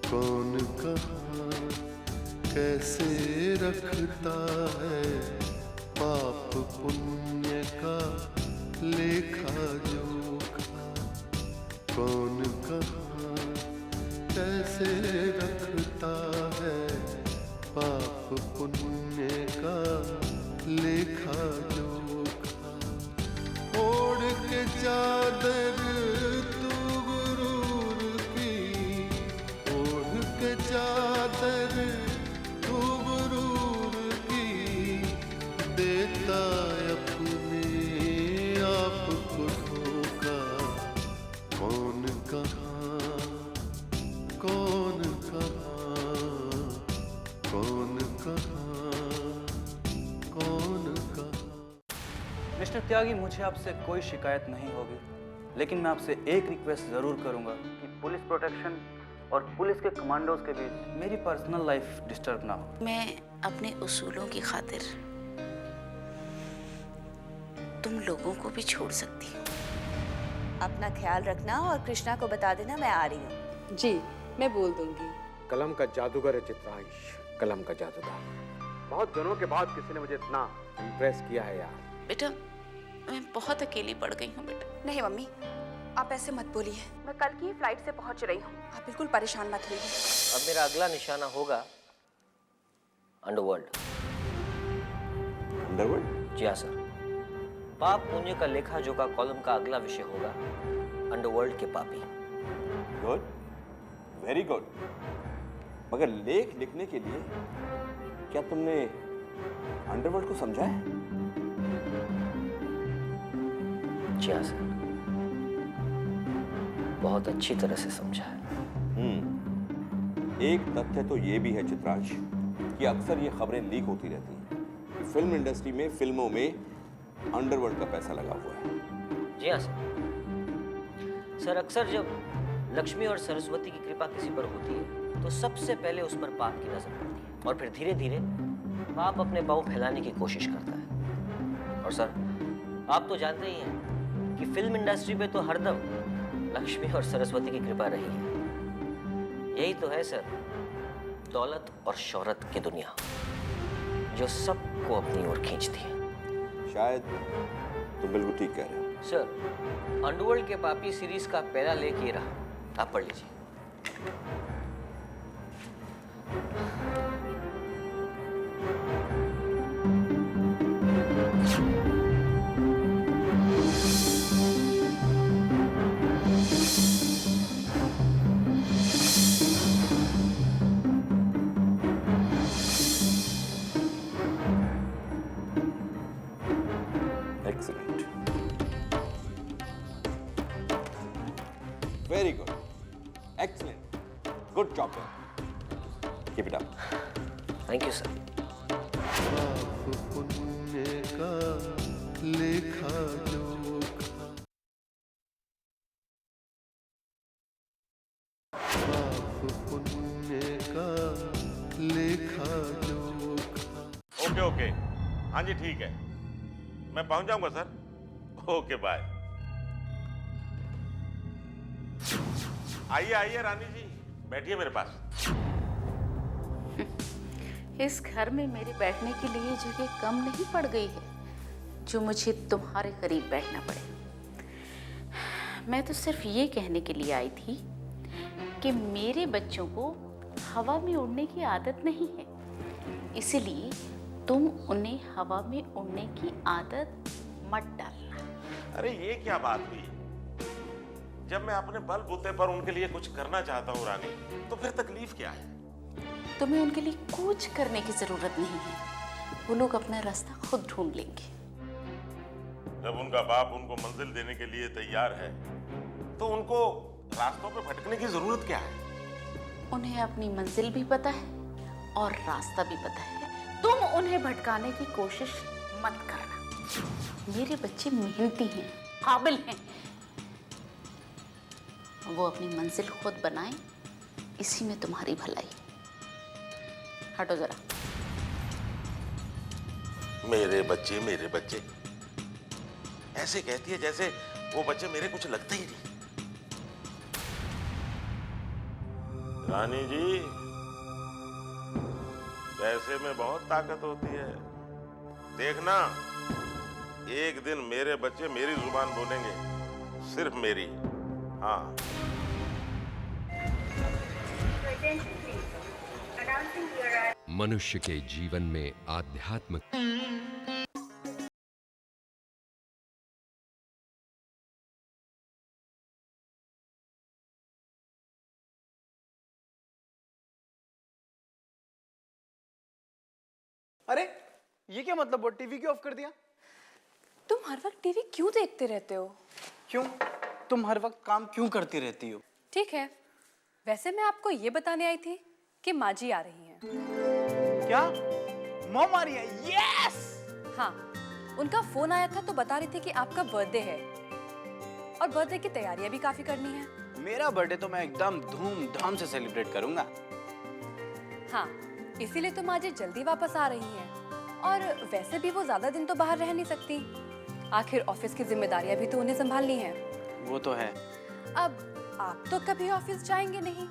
कौन कहाँ कैसे रखता है पाप पुण्य का लेखा जोखा। कौन कहाँ कैसे रखता है पाप पुण्य का लेखा जोखा। ओढ़ के चादर तू गुरूर की, ओढ़ के चादर तू गुरूर की, देता अपने आप को धोखा। कौन कहाँ कौन कहाँ कौन कहाँ कौन कहाँ। मिस्टर त्यागी, मुझे आपसे कोई शिकायत नहीं होगी, लेकिन मैं आपसे एक रिक्वेस्ट ज़रूर करूंगा कि पुलिस प्रोटेक्शन और पुलिस के कमांडोज के बीच मेरी पर्सनल लाइफ डिस्टर्ब ना हो। मैं अपने उसूलों की खातिर तुम लोगों को भी छोड़ सकती हूँ। अपना ख्याल रखना और कृष्णा को बता देना मैं आ रही हूँ। जी, मैं बोल दूंगी। कलम का जादूगर है चित्रांश, कलम का जादूगर। बहुत दिनों के बाद किसी ने मुझे इतना इम्प्रेस किया है यार। बेटा, मैं बहुत अकेली पड़ गई हूँ बेटा। नहीं मम्मी, आप ऐसे मत बोलिए। मैं कल की फ्लाइट से पहुंच रही हूँ, आप बिल्कुल परेशान मत होइए। अब मेरा अगला निशाना होगा अंडरवर्ल्ड। अंडरवर्ल्ड? जी हाँ सर। पाप पुण्य का लेखा जोखा कॉलम का अगला विषय होगा अंडरवर्ल्ड के पापी। Good, very good. मगर लेख लिखने के लिए क्या तुमने अंडरवर्ल्ड को समझा है? जी हाँ सर, बहुत अच्छी तरह से समझा है। एक तथ्य तो ये भी है चित्रांश कि अक्सर ये खबरें लीक होती रहती हैं कि फिल्म इंडस्ट्री में, फिल्मों में अंडरवर्ल्ड का पैसा लगा हुआ है। जी हाँ सर। सर, अक्सर जब लक्ष्मी और सरस्वती की कृपा किसी पर होती है तो सबसे पहले उस पर पाप की नजर पड़ती है और फिर धीरे धीरे पाप अपने पांव फैलाने की कोशिश करता है। और सर, आप तो जानते ही हैं कि फिल्म इंडस्ट्री पे तो हरदम लक्ष्मी और सरस्वती की कृपा रही है। यही तो है सर, दौलत और शोहरत की दुनिया जो सबको अपनी ओर खींचती है। शायद तुम बिल्कुल ठीक कह रहे हो। सर, अंडरवर्ल्ड के पापी सीरीज का पहला लेख ये रहा, आप पढ़ लीजिए। Excellent, very good, excellent, good job, keep it up. Thank you sir. पाप पुण्य का लेखा जोखा। पाप पुण्य का लेखा जोखा। ओके ओके, हाँ जी ठीक है, मैं पहुंच जाऊंगा सर। Okay bye. आइए आइए रानी जी, बैठिए मेरे पास। इस घर में मेरे बैठने के लिए जगह कम नहीं पड़ गई है जो मुझे तुम्हारे करीब बैठना पड़े। मैं तो सिर्फ ये कहने के लिए आई थी कि मेरे बच्चों को हवा में उड़ने की आदत नहीं है, इसलिए तुम उन्हें हवा में उड़ने की आदत मत डालना। अरे ये क्या बात हुई? जब मैं अपने बलबूते पर उनके लिए कुछ करना चाहता हूँ रानी, तो फिर तकलीफ क्या है? तुम्हें उनके लिए कुछ करने की जरूरत नहीं है, वो लोग अपना रास्ता खुद ढूंढ लेंगे। जब उनका बाप उनको मंजिल देने के लिए तैयार है, तो उनको रास्तों पे भटकने की जरूरत क्या है? उन्हें अपनी मंजिल भी पता है और रास्ता भी पता है। तुम उन्हें भटकाने की कोशिश मत करना। मेरे बच्चे मेहनती हैं, काबिल हैं, वो अपनी मंजिल खुद बनाएं, इसी में तुम्हारी भलाई। हटो जरा। मेरे बच्चे ऐसे कहती है जैसे वो बच्चे मेरे कुछ लगते ही नहीं। रानी जी, पैसे में बहुत ताकत होती है। देखना, एक दिन मेरे बच्चे मेरी जुबान बोलेंगे, सिर्फ मेरी। हाँ। मनुष्य के जीवन में आध्यात्म अरे ये क्या मतलब, वो टीवी क्यों ऑफ कर दिया? तुम हर वक्त टीवी क्यों देखते रहते हो? क्यों? तुम हर वक्त काम क्यों करती रहती हो? ठीक है, वैसे मैं आपको ये बताने आई थी कि माँ जी आ रही हैं। क्या? मॉम आ रही है? यस! हाँ, उनका फोन आया था तो बता रही थी कि आपका बर्थडे है और बर्थडे की तैयारियां भी काफी करनी है। मेरा बर्थडे तो मैं एकदम धूमधाम से सेलिब्रेट करूंगा। हाँ, इसीलिए तो माँ जी जल्दी वापस आ रही हैं। और वैसे भी वो ज्यादा दिन तो बाहर रह नहीं सकती, आखिर ऑफिस की जिम्मेदारियां भी तो उन्हें संभालनी है। वो तो है। अब आप तो कभी ऑफिस जाएंगे नहीं,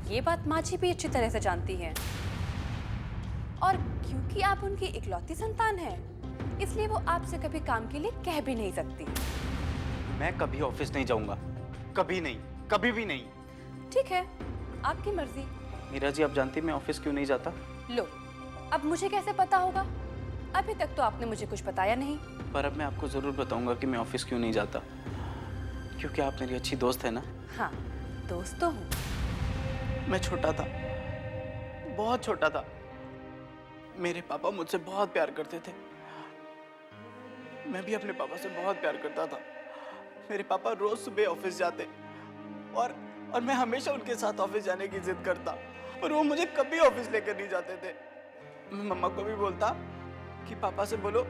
ये बात माँ जी भी अच्छी तरह से जानती हैं। और क्योंकि आप उनकी इकलौती संतान हैं, इसलिए वो आपसे कभी काम के लिए कह भी नहीं सकती। मैं कभी ऑफिस नहीं जाऊंगा, कभी नहीं, कभी भी नहीं। ठीक है, आपकी मर्जी। मीरा जी, आप जानती मैं ऑफिस क्यों नहीं जाता? लो, अब मुझे कैसे पता होगा? अभी तक तो आपने मुझे कुछ बताया नहीं। पर अब मैं आपको जरूर बताऊंगा कि मैं ऑफिस क्यों नहीं जाता, क्योंकि आप मेरी अच्छी दोस्त है ना। हाँ, दोस्त तो हूँ। मैं छोटा था, बहुत छोटा था, मेरे पापा मुझसे बहुत प्यार करते थे, मैं भी अपने पापा से बहुत प्यार करता था। मेरे पापा रोज सुबह ऑफिस जाते और मैं हमेशा उनके साथ ऑफिस जाने की जिद करता, पर वो मुझे कभी ऑफिस लेकर नहीं जाते थे। मैं मम्मा को भी बोलता कि पापा से बोलो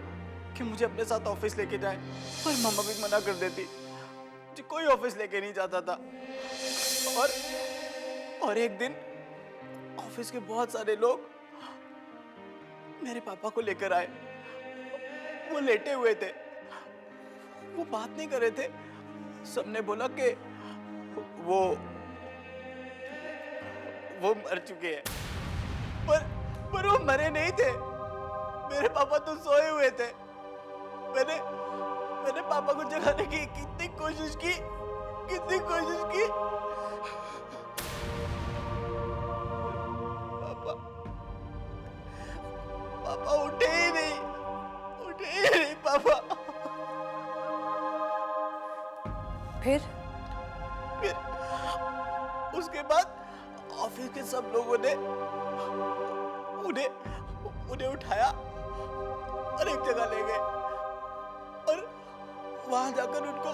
कि मुझे अपने साथ ऑफिस लेके जाए, पर मम्मा भी मना कर देती, मुझे कोई ऑफिस लेके नहीं जाता था। और एक दिन ऑफिस के बहुत सारे लोग मेरे पापा को लेकर आए। वो लेटे हुए थे, वो बात नहीं कर रहे थे। सबने बोला कि वो मर चुके हैं, पर वो मरे नहीं थे। मेरे पापा तो सोए हुए थे। मैंने पापा को जगाने की कितनी कोशिश की। पापा उठे ही नहीं पापा। फिर उसके बाद ऑफिस के सब लोगों ने उन्हें उठाया और एक जगह ले गए और वहां जाकर उनको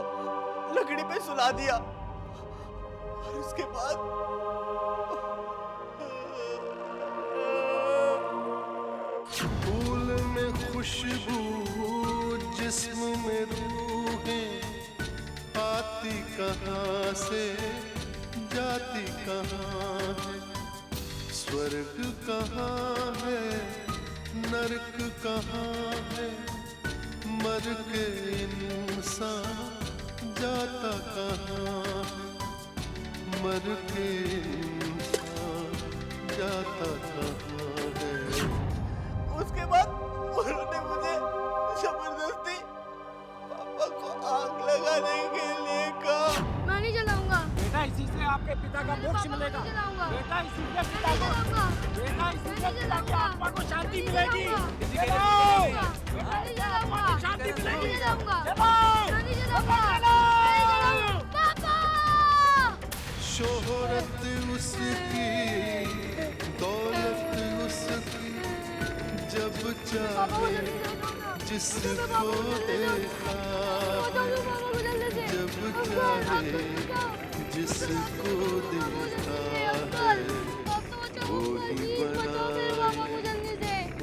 लकड़ी पे सुला दिया। और उसके बाद फूल में खुशबू, जिस्म में रूहें, आती कहाँ से जाती कहाँ है, स्वर्ग कहाँ है नरक कहाँ है, मर के इंसान जाता कहाँ है, मर के इंसान जाता कहाँ है। उसके बाद उन्होंने मुझे जबरदस्ती पापा को आग लगाने के लिए कहा। मैं नहीं जलाऊंगा बेटा, इसी से आपके पिता का मोक्ष मिलेगा। बेटा, इसी से पिता की आत्मा को शांति मिलेगी। शांति मिलेगी। शोहरत उसकी, दौलत उसकी, जब चाहे जिसको देखा, जब चाहे जिसको देखा है, वो ही बनाए,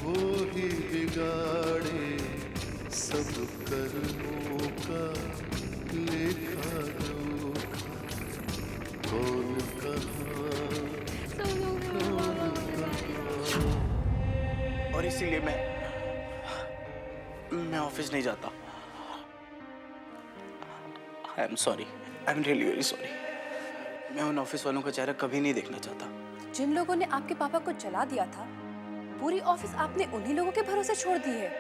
वो ही बिगाड़े, सब कर्मों का लेखा जोखा, कौन कहाँ, और इसीलिए मैं ऑफिस नहीं जाता। I am sorry, I am really very sorry. मैं उन ऑफिस वालों का चेहरा कभी नहीं देखना चाहता। जिन लोगों ने आपके पापा को जला दिया था, पूरी ऑफिस आपने उन्हीं लोगों के भरोसे छोड़ दी है।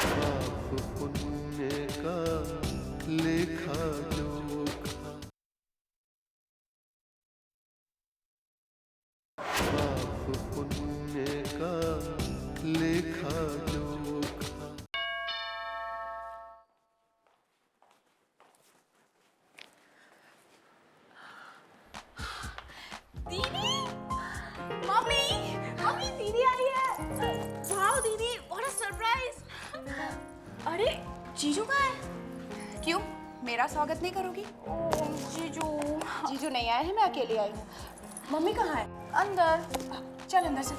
पाप पुण्य का लेखा जोखा, पाप पुण्य का लेखा जोखा। दीदी, मम्मी, मम्मी दीदी आ रही है। वाओ दीदी, व्हाट अ सरप्राइज। अरे जीजू कहाँ है? क्यों, मेरा स्वागत नहीं करोगी? ओह जीजू। जीजू नहीं आए हैं, मैं अकेली आई हूँ। मम्मी कहाँ है? अंदर। चल अंदर चल।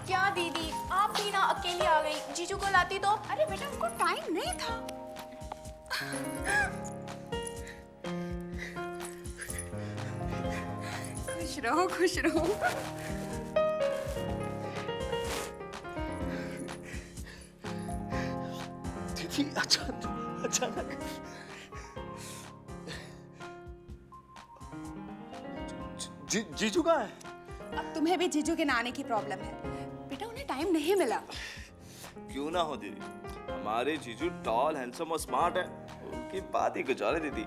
क्या दीदी, आप भी ना अकेली आ गई? जीजू को लाती तो। अरे बेटा, उनको टाइम नहीं था। खुश रहो, खुश रहो। दीदी अचानक जीजू कहाँ है? अब तुम्हें भी जीजू के नाने की प्रॉब्लम है बेटा, उन्हें टाइम नहीं मिला। क्यों ना हो दीदी, हमारे जीजू टॉल हैंडसम और स्मार्ट है, उनकी बात ही कुछ और है दीदी।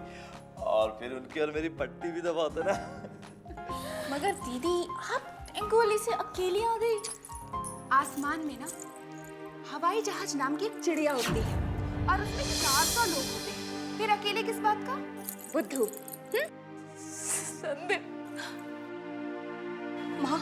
और फिर उनकी और मेरी पट्टी भी तो बहुत है ना। मगर दीदी, आप टैंगोली से अकेली आ गई। आसमान में ना हवाई जहाज नाम की एक चिड़िया उड़ती है और उसमें 400 लोग होते हैं। फिर अकेले किस बात का? बुद्धू। संदीप। माँ,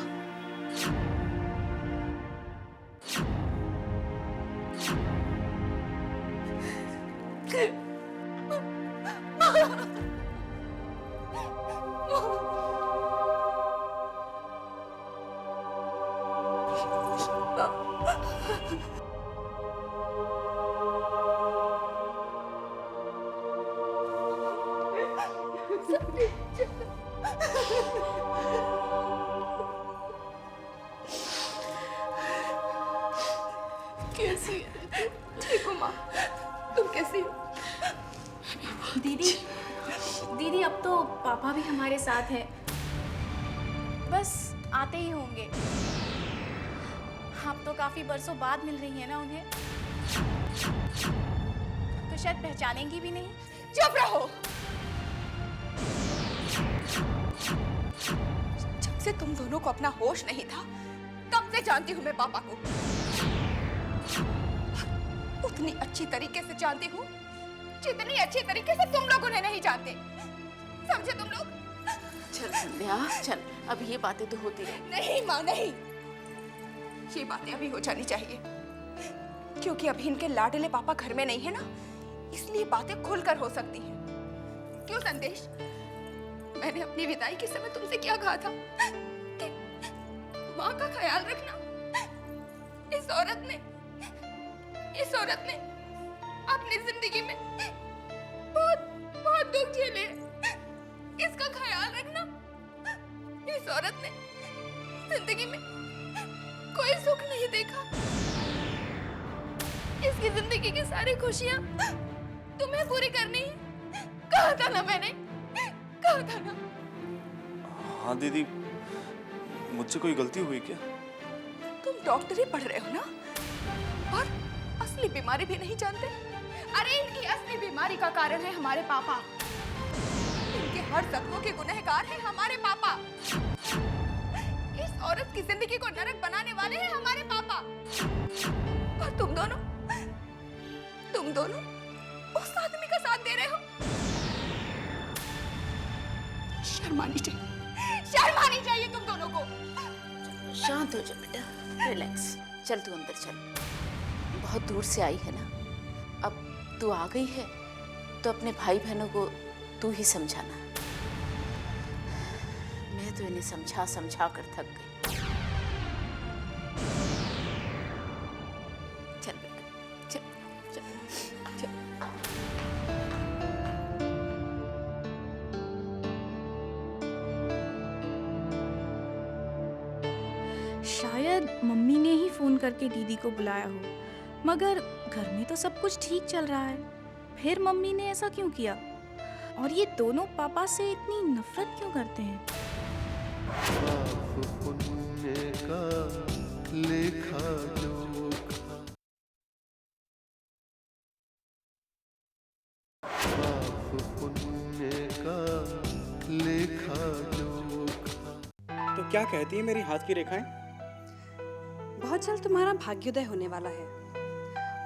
कैसी है? ठीक हो माँ, तुम कैसी हो? दीदी, दीदी अब तो पापा भी हमारे साथ हैं। बस आते ही होंगे। आप तो काफी बरसों बाद मिल रही हैं ना उन्हें, तो शायद पहचानेंगी भी नहीं। चुप रहो। जब से तुम दोनों को अपना होश नहीं था, तब से जानती हूँ मैं पापा को। उतनी अच्छी तरीके से जानती हूँ जितनी अच्छी तरीके से तुम लोग उन्हें नहीं जानते। समझे तुम लोग? चल संध्या चल, अब ये बातें तो होती रही। नहीं माँ, नहीं, ये बातें अभी हो जानी चाहिए, क्योंकि अभी इनके लाडले पापा घर में नहीं है ना, इसलिए बातें खुलकर हो सकती हैं। क्यों संदेश, मैंने अपनी विदाई के समय तुमसे क्या कहा था कि माँ का ख्याल रखना। इस औरत ने अपनी जिंदगी में बहुत बहुत दुख झेले। इसका ख्याल रखना। इस औरत ने जिंदगी में कोई सुख नहीं देखा। इसकी जिंदगी की सारी खुशियां तुम्हें पूरी करनी है। कहा था ना मैंने, कहा था ना। हाँ दीदी, मुझसे कोई गलती हुई क्या? तुम डॉक्टरी पढ़ रहे हो ना, और असली बीमारी भी नहीं जानते। अरे इनकी असली बीमारी का कारण है हमारे पापा। इनके हर जख्मों के गुनहगार हैं हमारे पापा। इस औरत की जिंदगी को नरक बनाने वाले हैं हमारे पापा। और तुम दोनों उस आदमी का साथ दे रहे हो। शर्म आनी चाहिए, शर्म आनी चाहिए तुम दोनों को। शांत हो जा बेटा, रिलैक्स। चल तू अंदर चल, बहुत दूर से आई है ना, अब तू आ गई है तो अपने भाई बहनों को तू ही समझाना। मैं तो इन्हें समझा समझा कर थक गई। चल बेटा चल चल। शायद मम्मी ने ही फोन करके दीदी को बुलाया हो, मगर घर में तो सब कुछ ठीक चल रहा है। फिर मम्मी ने ऐसा क्यों किया? और ये दोनों पापा से इतनी नफरत क्यों करते हैं? पाप पुण्य का लेखा जोखा, पाप पुण्य का लेखा जोखा। तो क्या कहती है मेरी हाथ की रेखाएं? बहुत जल्द तुम्हारा भाग्योदय होने वाला है।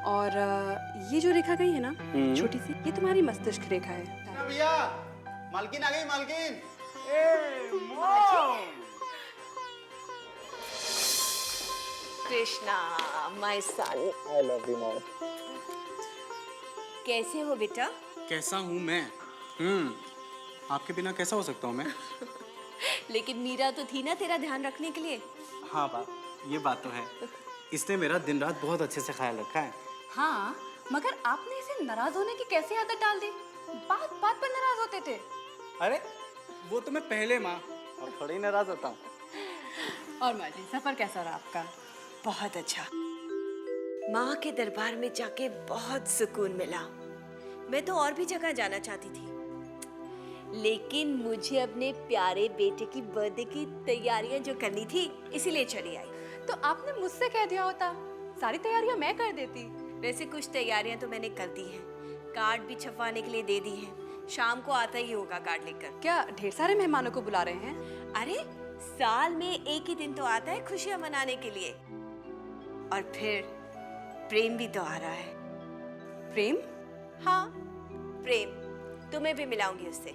और ये जो रेखा गई है ना, छोटी सी, ये तुम्हारी मस्तिष्क रेखा है। भैया, मालकिन आ गई, मालकिन। Krishna, my son. I love you, mom. कैसे हो बेटा? कैसा हूँ मैं? आपके बिना कैसा हो सकता हूँ मैं? लेकिन मीरा तो थी ना तेरा ध्यान रखने के लिए। हाँ बाप, ये बात तो है। इसने मेरा दिन रात बहुत अच्छे से ख्याल रखा है। हाँ, मगर आपने इसे नाराज होने की कैसे आदत डाल दी? बात बात पर नाराज होते थे। अरे वो तो मैं पहले माँ, अब थोड़ा ही नाराज होता हूँ। और माँ जी, सफर कैसा रहा आपका? बहुत अच्छा। माँ के दरबार में जाके बहुत सुकून मिला। मैं तो और भी जगह जाना चाहती थी, लेकिन मुझे अपने प्यारे बेटे की बर्थडे की तैयारियां जो करनी थी, इसीलिए चली आई। तो आपने मुझसे कह दिया होता, सारी तैयारियां मैं कर देती। वैसे कुछ तैयारियां तो मैंने कर दी हैं, कार्ड भी छपवाने के लिए दे दी हैं। शाम को आता ही होगा कार्ड लेकर। क्या ढेर सारे मेहमानों को बुला रहे हैं? अरे साल में एक ही दिन तो आता है खुशियां मनाने के लिए। और फिर प्रेम भी तो आ रहा है। प्रेम? हाँ, प्रेम। तुम्हें भी मिलाऊंगी उससे।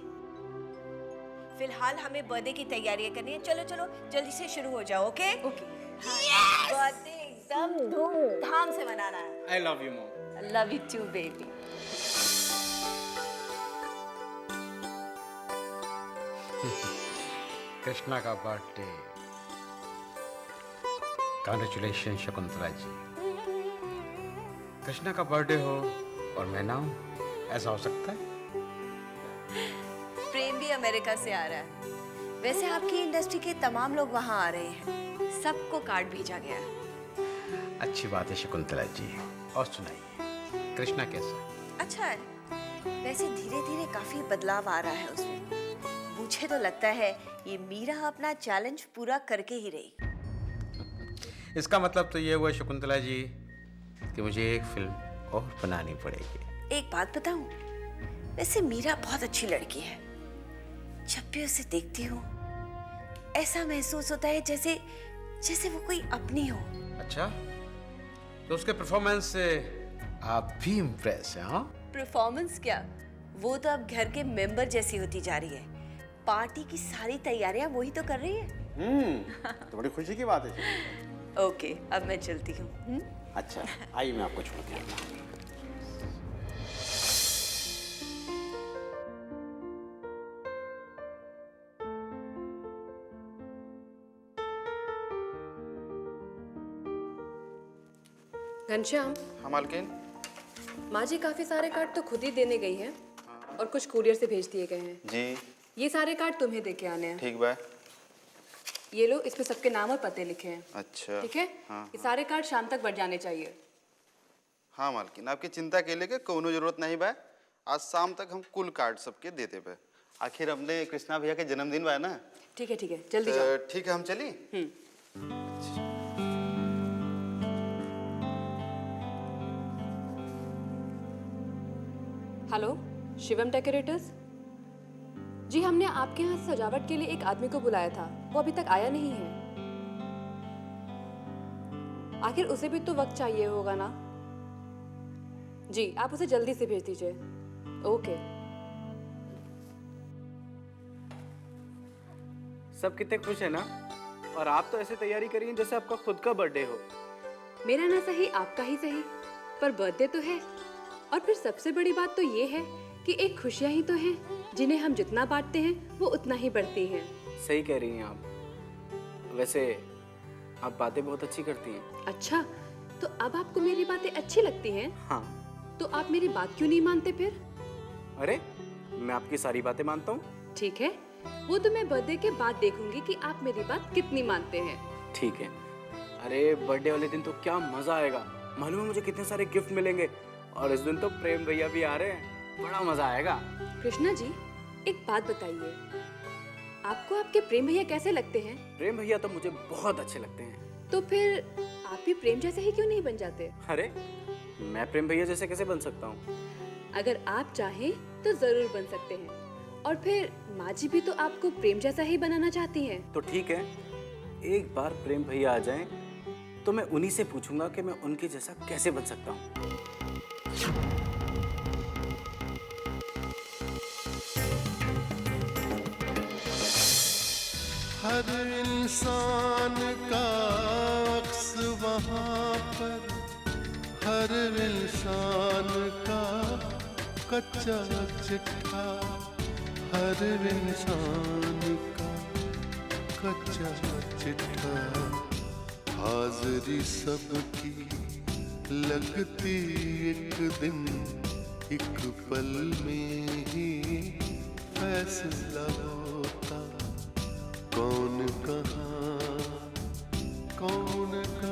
फिलहाल हमें बर्थडे की तैयारियां करनी है। चलो चलो जल्दी से शुरू हो जाओ। Okay okay. बर्थडे एकदम धूमधाम से मनाना है। I love you, mom. Love you too baby. Krishna का बर्थडे। कांग्रेचुलेशन शकुंतला जी। कृष्णा का बर्थडे हो और मैं ना हूं, ऐसा हो सकता है? प्रेम भी अमेरिका से आ रहा है। वैसे आपकी इंडस्ट्री के तमाम लोग वहाँ आ रहे हैं, सबको कार्ड भेजा गया है। अच्छी बात है शकुंतला जी। और सुनाइए, कृष्णा कैसा? अच्छा है। वैसे धीरे धीरे काफी बदलाव आ रहा है उसमें। मुझे तो लगता है ये मीरा अपना चैलेंज पूरा करके ही रही। इसका मतलब तो ये हुआ शकुंतला जी कि मुझे एक फिल्म और बनानी पड़ेगी। एक बात बताऊं, वैसे मीरा बहुत अच्छी लड़की है। जब भी उसे देखती हूँ ऐसा महसूस होता है जैसे जैसे वो कोई अपनी हो। अच्छा, तो उसके परफॉर्मेंस से आप भी इम्प्रेस हैं? हाँ, परफॉर्मेंस क्या, वो तो अब घर के मेंबर जैसी होती जा रही है। पार्टी की सारी तैयारियां वही तो कर रही है। तो बड़ी खुशी की बात है। ओके, अब मैं चलती हूँ। अच्छा, आइए मैं आपको छोड़ के आता हूँ। घनश्याम। हाँ मालकिन। माँ जी काफी सारे कार्ड तो खुद ही देने गई हैं और कुछ कुरियर से भेज दिए गए हैं। जी। ये सारे कार्ड तुम्हें दे के आने हैं। ठीक बा। ये लो, इसमें सबके नाम और पते लिखे हैं। अच्छा। ठीक है? हाँ, ये सारे कार्ड शाम तक बढ़ जाने चाहिए। हाँ मालकिन, आपकी चिंता के लिए कोनो जरूरत नहीं बा। आज शाम तक हम कुल कार्ड सबके देते बा। आखिर अपने कृष्णा भैया के जन्मदिन बा ना। ठीक है, जल्दी जाओ। ठीक है, हम चली। हेलो, शिवम डेकोरेटर्स जी। हमने आपके यहाँ सजावट के लिए एक आदमी को बुलाया था, वो अभी तक आया नहीं है। आखिर उसे भी तो वक्त चाहिए होगा ना जी। आप उसे जल्दी से भेज दीजिए। ओके। सब कितने खुश है ना? और आप तो ऐसे तैयारी करिए जैसे आपका खुद का बर्थडे हो। मेरा ना सही, आपका ही सही, पर बर्थडे तो है। और फिर सबसे बड़ी बात तो ये है कि एक खुशियाँ ही तो हैं, जिन्हें हम जितना बांटते हैं वो उतना ही बढ़ती हैं। सही कह रही हैं आप। वैसे आप बातें बहुत अच्छी करती हैं। अच्छा, तो अब आपको मेरी बातें अच्छी लगती हैं? हाँ। तो आप मेरी बात क्यों नहीं मानते फिर? अरे, मैं आपकी सारी बातें मानता हूँ। ठीक है, वो तो मैं बर्थडे के बाद देखूंगी कि आप मेरी बात कितनी मानते हैं। ठीक है, अरे बर्थडे वाले दिन तो क्या मजा आएगा। मालूम है मुझे कितने सारे गिफ्ट मिलेंगे, और इस दिन तो प्रेम भैया भी आ रहे हैं, बड़ा मजा आएगा। कृष्णा जी, एक बात बताइए, आपको आपके प्रेम भैया कैसे लगते हैं? प्रेम भैया तो मुझे बहुत अच्छे लगते हैं। तो फिर आप भी प्रेम जैसे ही क्यों नहीं बन जाते? अरे मैं प्रेम भैया जैसे कैसे बन सकता हूँ? अगर आप चाहें तो जरूर बन सकते हैं। और फिर माँ जी भी तो आपको प्रेम जैसा ही बनाना चाहती हैं। तो ठीक है, एक बार प्रेम भैया आ जाएं तो मैं उन्हीं से पूछूंगा कि मैं उनके जैसा कैसे बन सकता हूँ। हर इंसान का अक्स वहाँ पर, हर इंसान का कच्चा चिट्ठा, हर इंसान का कच्चा चिट्ठा, हाजिरी सबकी लगती एक दिन, एक पल में ही फैसला होता, कौन कहाँ कौन कहाँ